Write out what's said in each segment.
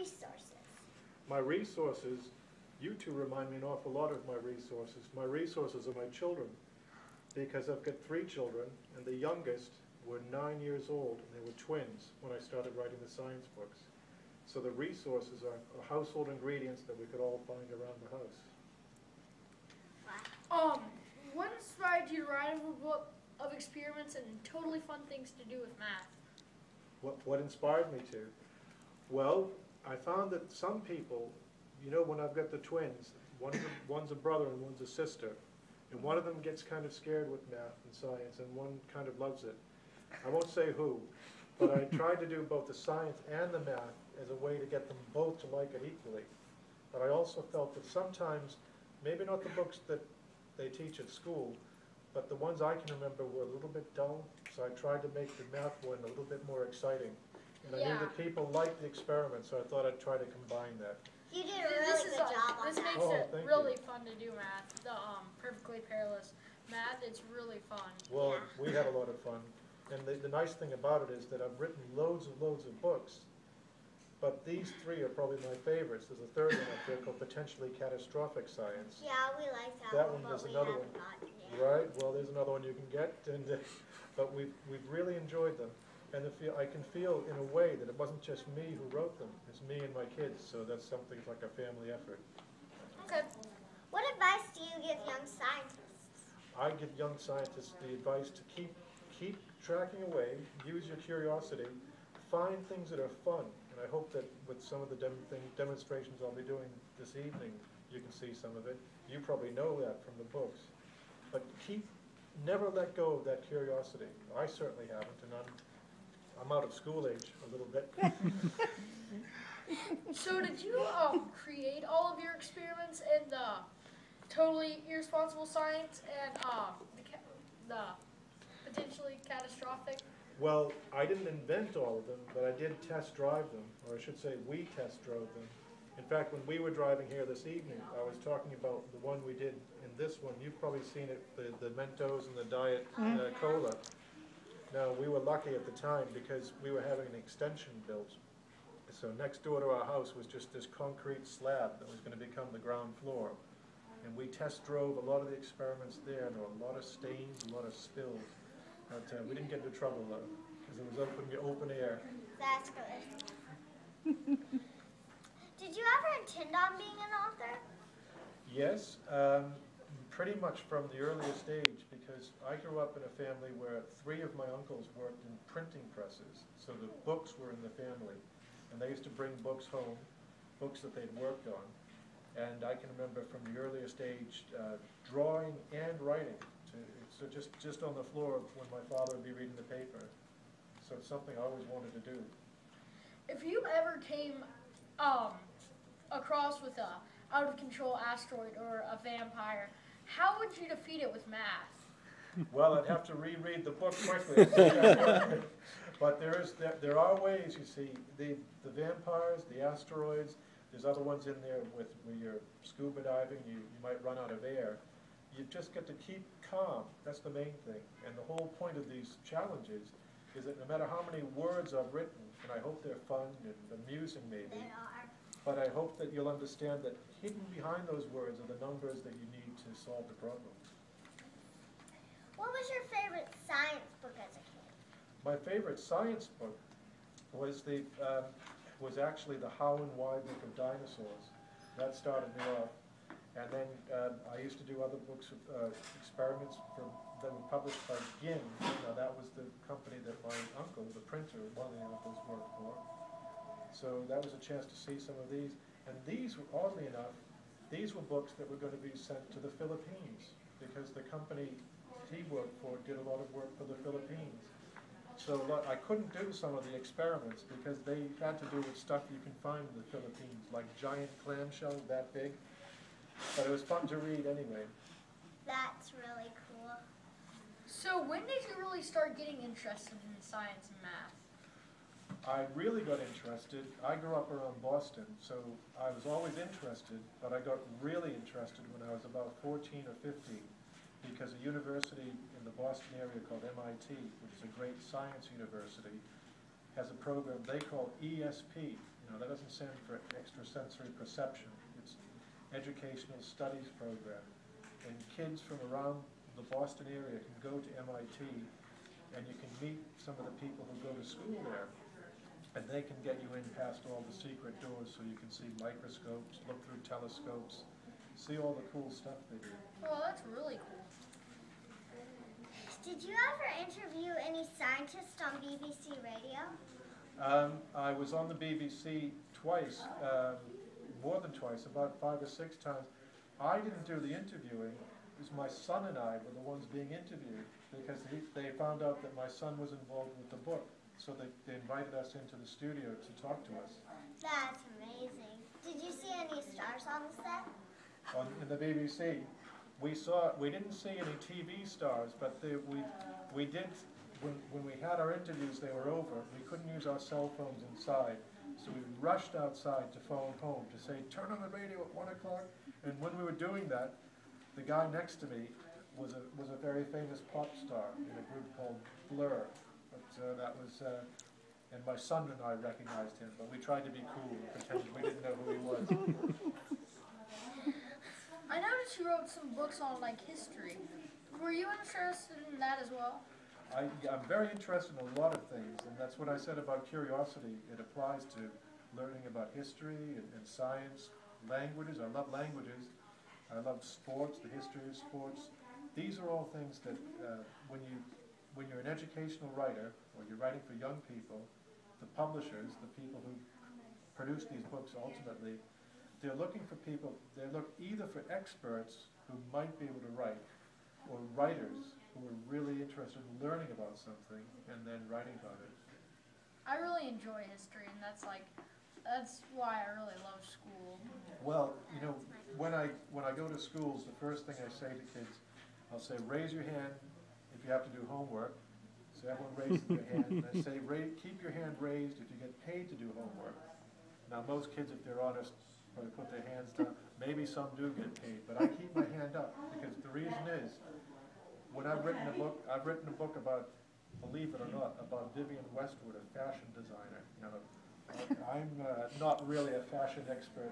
resources? My resources, you two remind me an awful lot of my resources. My resources are my children, because I've got 3 children, and the youngest were 9 years old, and they were twins when I started writing the science books. So the resources are household ingredients that we could all find around the house. What inspired you to write a book of experiments and totally fun things to do with math? What inspired me to? Well, I found that some people, you know, when I've got the twins, one's a brother and one's a sister, and one of them gets kind of scared with math and science, and one kind of loves it. I won't say who, but I tried to do both the science and the math as a way to get them both to like it equally. But I also felt that sometimes, maybe not the books that they teach at school, but the ones I can remember were a little bit dull, so I tried to make the math one a little bit more exciting. And I knew that people liked the experiment, so I thought I'd try to combine that. You did a really good job on that. This makes it really fun to do math. The Perfectly Perilous Math, it's really fun. Well, we had a lot of fun. And the nice thing about it is that I've written loads of books, but these 3 are probably my favorites. There's a third one up there called Potentially Catastrophic Science. Yeah, we like that, That one, one, there's but another we one. haven't gotten it. Right, well, there's another one you can get, and but we've really enjoyed them. And I can feel, in a way, that it wasn't just me who wrote them. It's me and my kids, so that's something like a family effort. Okay. What advice do you give young scientists? I give young scientists the advice to keep tracking away, use your curiosity, find things that are fun. And I hope that with some of the demonstrations I'll be doing this evening, you can see some of it. You probably know that from the books. But never let go of that curiosity. I certainly haven't, and I'm out of school age a little bit. So did you create all of your experiments in the totally irresponsible science and the potentially catastrophic? Well, I didn't invent all of them, but I did test drive them, or I should say we test drove them. In fact, when we were driving here this evening, I was talking about the one we did in this one. You've probably seen it, the Mentos and the Diet Cola. Now, we were lucky at the time because we were having an extension built. So next door to our house was just this concrete slab that was going to become the ground floor. And we test drove a lot of the experiments there. There were a lot of stains, a lot of spills. But we didn't get into trouble though, because it was open air. That's good. Did you ever intend on being an author? Yes, pretty much from the earliest age, because I grew up in a family where 3 of my uncles worked in printing presses, so the books were in the family. And they used to bring books home, books that they'd worked on. And I can remember from the earliest age drawing and writing. So just on the floor when my father would be reading the paper. So it's something I always wanted to do. If you ever came across with a out-of-control asteroid or a vampire, how would you defeat it with math? Well, I'd have to reread the book quickly. But there are ways, you see. The vampires, the asteroids, there's other ones in there where you're scuba diving, you might run out of air. You just get to keep calm. That's the main thing. And the whole point of these challenges is that no matter how many words I've written, and I hope they're fun and amusing maybe, They are. but I hope that you'll understand that hidden behind those words are the numbers that you need to solve the problem. What was your favorite science book as a kid? My favorite science book was actually the How and Why book of dinosaurs. That started me off. And then I used to do other books of experiments that were published by Ginn. Now that was the company that my uncle, the printer, one of the uncles worked for. So that was a chance to see some of these. And these were, oddly enough, these were books that were going to be sent to the Philippines because the company he worked for did a lot of work for the Philippines. So I couldn't do some of the experiments because they had to do with stuff you can find in the Philippines, like giant clamshells that big. But it was fun to read anyway. That's really cool. So when did you really start getting interested in science and math? I really got interested. I grew up around Boston, so I was always interested, but I got really interested when I was about 14 or 15 because a university in the Boston area called MIT, which is a great science university, has a program they call ESP, Now, that doesn't stand for extrasensory perception. It's educational studies program. And kids from around the Boston area can go to MIT, and you can meet some of the people who go to school there. And they can get you in past all the secret doors, so you can see microscopes, look through telescopes, see all the cool stuff they do. Oh, that's really cool. Did you ever interview any scientists on BBC Radio? I was on the BBC twice, more than twice, about 5 or 6 times. I didn't do the interviewing. It was my son and I were the ones being interviewed, because they found out that my son was involved with the book. So they invited us into the studio to talk to us. That's amazing. Did you see any stars on the set? In the BBC, we didn't see any TV stars, but we did, when we had our interviews, they were over, we couldn't use our cell phones inside. So we rushed outside to phone home to say, turn on the radio at 1 o'clock. And when we were doing that, the guy next to me was a very famous pop star in a group called Blur. But that was, and my son and I recognized him, but we tried to be cool and pretend we didn't know who he was. I noticed you wrote some books on like history. Were you interested in that as well? I'm very interested in a lot of things, and that's what I said about curiosity. It applies to learning about history and science, languages. I love languages. I love sports, the history of sports. These are all things that when you're an educational writer, or you're writing for young people, the publishers, the people who produce these books ultimately, they're looking for people, they look either for experts who might be able to write, or writers who are really interested in learning about something and then writing about it. I really enjoy history, and that's why I really love school. Well, you know, when I go to schools, the first thing I say to kids, I'll say, raise your hand if you have to do homework. So everyone raises their hand, and I say, keep your hand raised if you get paid to do homework. Now, most kids, if they're honest, probably put their hands down. Maybe some do get paid, but I keep my hand up, because the reason is, when I've written a book about, believe it or not, about Vivienne Westwood, a fashion designer. You know, I'm not really a fashion expert,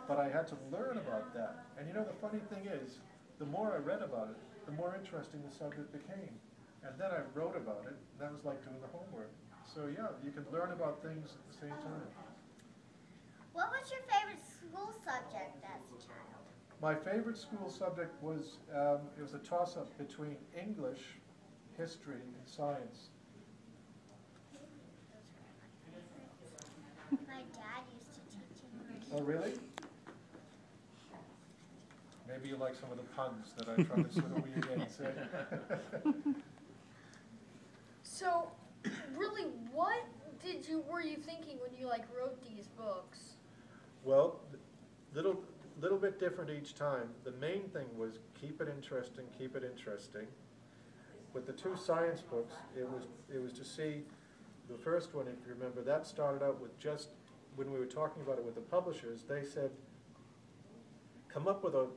but I had to learn about that. And you know, the funny thing is, the more I read about it, the more interesting the subject became. And then I wrote about it, and that was like doing the homework. So yeah, you can learn about things at the same time. What was your favorite school subject as a child? My favorite school subject was, it was a toss-up between English, history, and science. My dad used to teach English. Oh, really? Maybe you like some of the puns that I tried to sort of weave in. So, really, what were you thinking when you like wrote these books? Well, little bit different each time. The main thing was keep it interesting, keep it interesting. With the 2 science books, it was to see, the first one, if you remember, that started out with just, when we were talking about it with the publishers, they said, come up with a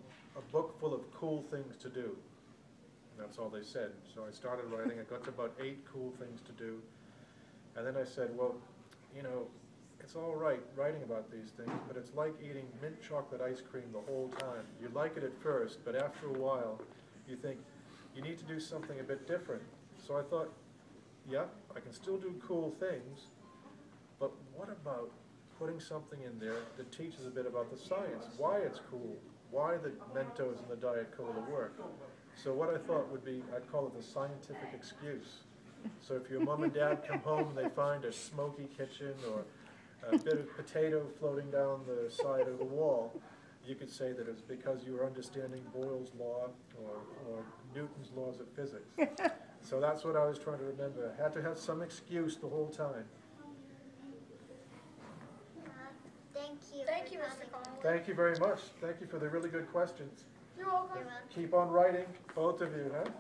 book full of cool things to do. And that's all they said. So I started writing, I got to about 8 cool things to do. And then I said, well, you know, it's all right writing about these things, but it's like eating mint chocolate ice cream the whole time. You like it at first, but after a while, you think, you need to do something a bit different. So I thought, yeah, I can still do cool things, but what about putting something in there that teaches a bit about the science, why it's cool, why the Mentos and the Diet Cola work. So what I thought would be, I'd call it the scientific excuse. So if your mom and dad come home and they find a smoky kitchen or a bit of potato floating down the side of the wall, you could say that it's because you were understanding Boyle's law or Newton's laws of physics. So that's what I was trying to remember. I had to have some excuse the whole time. Thank you. Thank you, Mr. Connolly. Thank you very much. Thank you for the really good questions. You're welcome. You're welcome. Keep on writing, both of you, huh?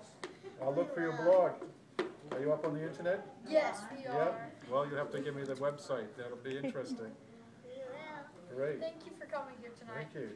I'll look for your blog. Are you up on the internet? Yes, we are. Yep. Well, you have to give me the website. That'll be interesting. We will. Great. Thank you for coming here tonight. Thank you.